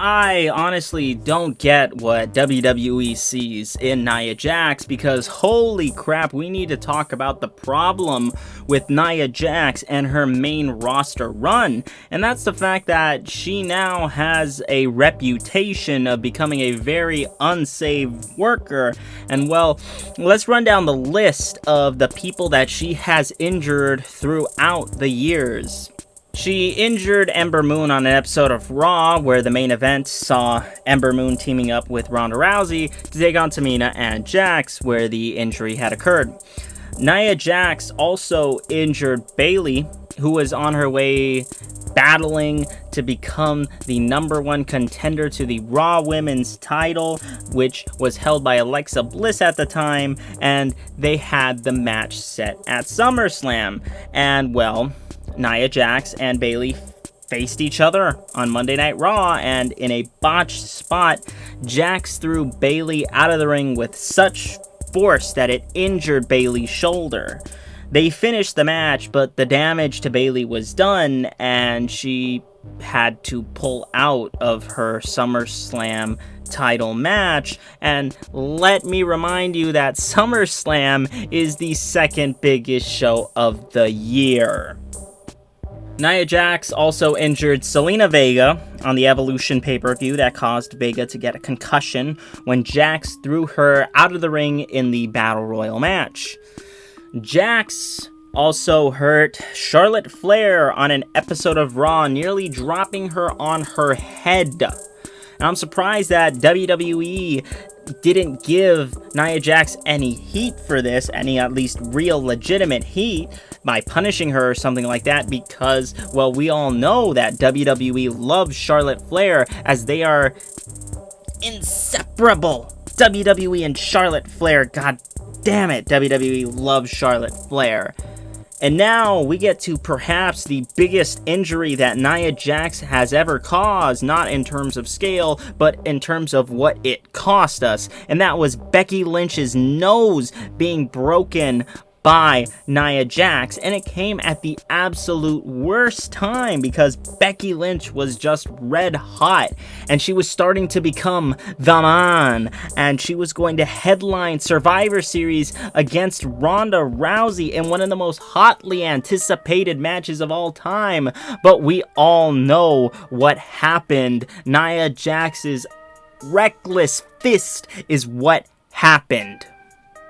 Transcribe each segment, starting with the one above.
I honestly don't get what WWE sees in Nia Jax, because holy crap, we need to talk about the problem with Nia Jax and her main roster run, and that's the fact that she now has a reputation of becoming a very unsaved worker. And well, let's run down the list of the people that she has injured throughout the years. She injured Ember Moon on an episode of Raw, where the main event saw Ember Moon teaming up with Ronda Rousey to take on Tamina and Jax, where the injury had occurred. Nia Jax also injured Bayley, who was on her way battling to become the #1 contender to the Raw Women's title, which was held by Alexa Bliss at the time, and they had the match set at SummerSlam. And well, Nia Jax and Bayley faced each other on Monday Night Raw, and in a botched spot, Jax threw Bayley out of the ring with such force that it injured Bayley's shoulder. They finished the match, but the damage to Bayley was done, and she had to pull out of her SummerSlam title match. And let me remind you that SummerSlam is the second biggest show of the year. Nia Jax also injured Zelina Vega on the Evolution pay-per-view that caused Vega to get a concussion when Jax threw her out of the ring in the Battle Royal match. Jax also hurt Charlotte Flair on an episode of Raw, nearly dropping her on her head. And I'm surprised that WWE didn't give Nia Jax any heat for this, any at least real legitimate heat, by punishing her or something like that, because, well, we all know that WWE loves Charlotte Flair, as they are inseparable. WWE and Charlotte Flair, god damn it, WWE loves Charlotte Flair. And now we get to perhaps the biggest injury that Nia Jax has ever caused, not in terms of scale, but in terms of what it cost us. And that was Becky Lynch's nose being broken by Nia Jax, and it came at the absolute worst time, because Becky Lynch was just red hot, and she was starting to become the man, and she was going to headline Survivor Series against Ronda Rousey in one of the most hotly anticipated matches of all time. But we all know what happened. Nia Jax's reckless fist is what happened.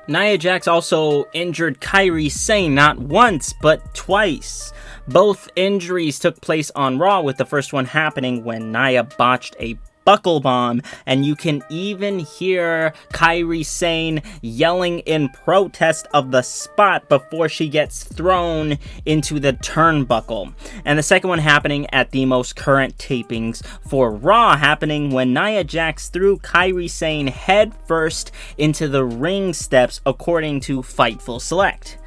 Nia Jax also injured Kairi Sane not once, but twice. Both injuries took place on Raw, with the first one happening when Nia botched a buckle bomb, and you can even hear Kairi Sane yelling in protest of the spot before she gets thrown into the turnbuckle. And the second one happening at the most current tapings for Raw, happening when Nia Jax threw Kairi Sane head first into the ring steps, according to Fightful Select.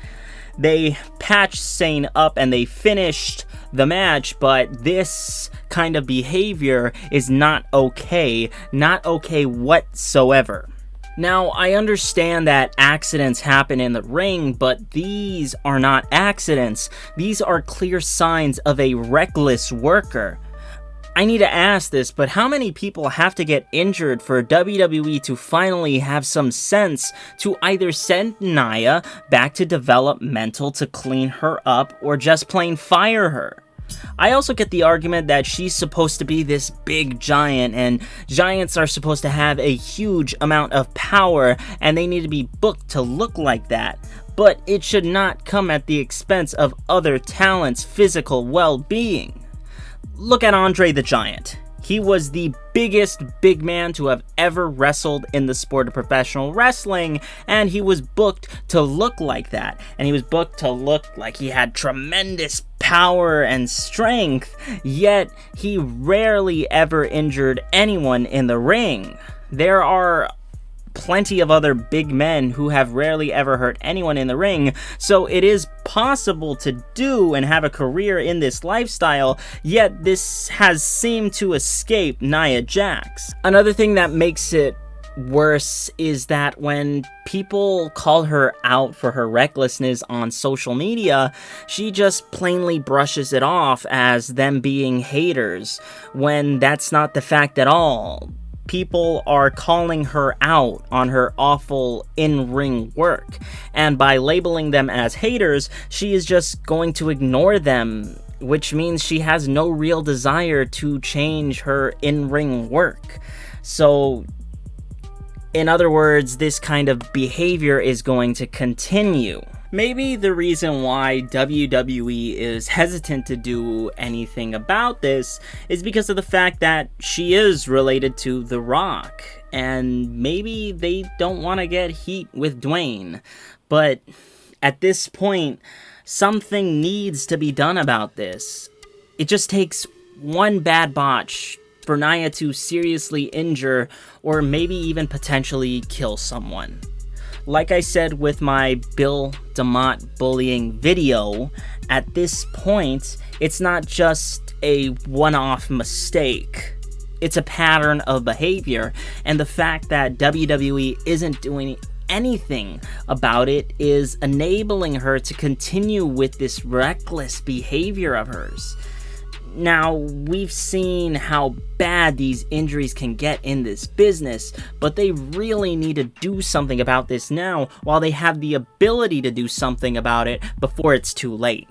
They patched Sane up and they finished the match, but this kind of behavior is not okay whatsoever. Now, I understand that accidents happen in the ring, but these are not accidents. These are clear signs of a reckless worker. I need to ask this, but how many people have to get injured for WWE to finally have some sense to either send Nia back to developmental to clean her up, or just plain fire her? I also get the argument that she's supposed to be this big giant, and giants are supposed to have a huge amount of power, and they need to be booked to look like that. But it should not come at the expense of other talents' physical well-being. Look at Andre the Giant. He was the biggest big man to have ever wrestled in the sport of professional wrestling, and he was booked to look like that. And he was booked to look like he had tremendous power and strength, yet he rarely ever injured anyone in the ring. There are plenty of other big men who have rarely ever hurt anyone in the ring, so it is possible to do and have a career in this lifestyle, yet this has seemed to escape Nia Jax. Another thing that makes it worse is that when people call her out for her recklessness on social media, she just plainly brushes it off as them being haters, when that's not the fact at all. People are calling her out on her awful in-ring work, and by labeling them as haters, she is just going to ignore them, which means she has no real desire to change her in-ring work. So, in other words, this kind of behavior is going to continue. Maybe the reason why WWE is hesitant to do anything about this is because of the fact that she is related to The Rock, and maybe they don't want to get heat with Dwayne. But at this point, something needs to be done about this. It just takes one bad botch for Nia to seriously injure or maybe even potentially kill someone. Like I said with my Bill DeMott bullying video, at this point, it's not just a one-off mistake. It's a pattern of behavior, and the fact that WWE isn't doing anything about it is enabling her to continue with this reckless behavior of hers. Now, we've seen how bad these injuries can get in this business, but they really need to do something about this now while they have the ability to do something about it before it's too late.